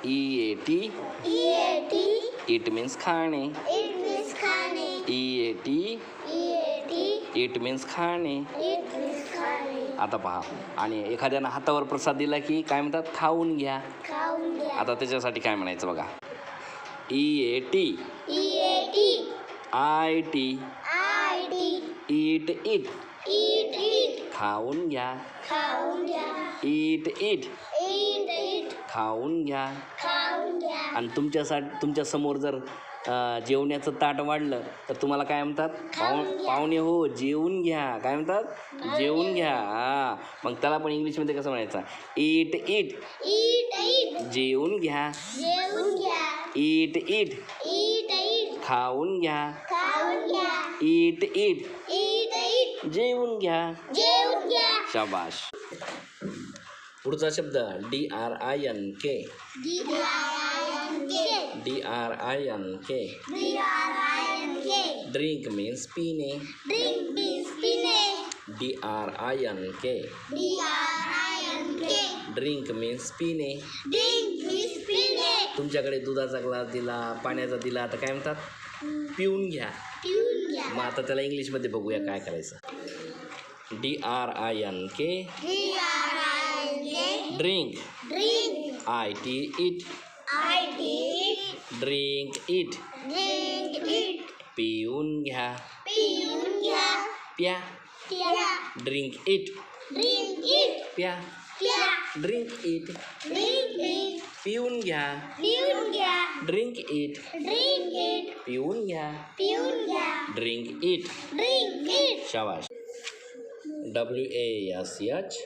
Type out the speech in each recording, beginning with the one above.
EAT. EAT. It means खाणे. It means खाणे. EAT. EAT. It means खाणे. It means खाणे. आता पहा, आणि एखाद्यानं हातावर प्रसाद दिला की काय म्हणतात, खाऊन घ्या. खाऊन घ्या. आता त्याच्यासाठी काय म्हणायचं बघा, EAT. EAT. IT. IT. Eat it. Eat it. खाऊन घ्या. खाऊन घ्या. Eat it. Eat it. खाऊन घ्या. खाऊन घ्या. आणि तुमच्या समोर जर जेवण्याचं ताट वाढलं तर तुम्हाला काय म्हणतात, पाहुणे हो जेवून घ्या. काय म्हणतात, जेवून घ्या. मग त्याला पण इंग्लिशमध्ये कसं म्हणायचं, ईट इट. Eat it. जेवून घ्या. जेवून घ्या. Eat it. Eat it. खाऊन घ्या. खाऊन घ्या. Eat it. Eat it. जेवून घ्या. जेवून घ्या. शाबाश. पुढचा शब्द DRINK. DRINK. DRINK. DRINK. Drink means पिणे. Drink means पिणे. DRINK. DRINK. ड्रिंक मीन्स पिणे. Drink means पिणे. तुमच्याकडे दुधाचा ग्लास दिला, पाण्याचा दिला, तर काय म्हणतात, पिऊन घ्या. पिऊन घ्या. मग आता त्याला इंग्लिशमध्ये बघूया काय करायचं. DRINK. DRINK. Drink. Drink. IT it. IT. Drink it. Drink it. पिऊन घ्या. पिऊन घ्या. प्या. प्या. Drink it. Drink it. प्या. प्या. Drink it. Drink it. पिऊन घ्या. पिऊन घ्या. Drink it. Drink it. पिऊन घ्या. पिऊन घ्या. Drink it. Drink it. शाबाश. WASH. WASH.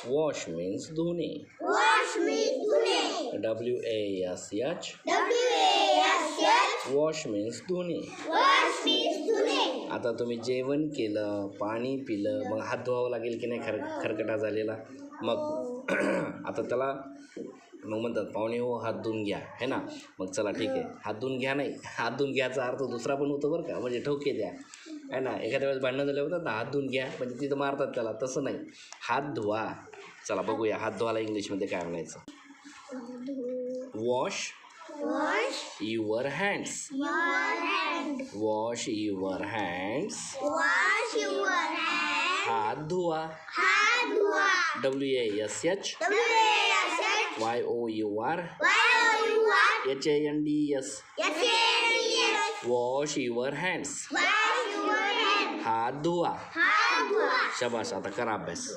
वॉश मीन्स धुणे. Wash means धुणे. WASH. WASH. वॉश मीन्स धुणे. Wash means धुणे. आता तुम्ही जेवण केलं, पाणी पिलं, मग हात धुवावं लागेल की नाही, खरकटा झालेला. मग आता त्याला मग म्हणतात, पाहुणे हो हात धुवून घ्या, है ना. मग चला ठीक आहे, हात धुवून घ्या नाही, हात धुवून घ्यायचा अर्थ दुसरा पण होतो बरं का, म्हणजे ठोके द्या, है ना. एखाद्या वेळेस भांडणं झाले होतात ना, हात धुवून घ्या म्हणजे तिथं मारतात त्याला, तसं नाही, हात धुवा. चला बघूया हात धुवायला इंग्लिशमध्ये काय म्हणायचं. Wash Wash your hands. your hand. Wash your hands. Wash your hand. हात धुवा. हात धुवा. WASH. WASH. YOUR. HANDS. Yes. Wash your hands. Wash your hand. हात धुवा. हात धुवा. शाबास. आता करा अभ्यास.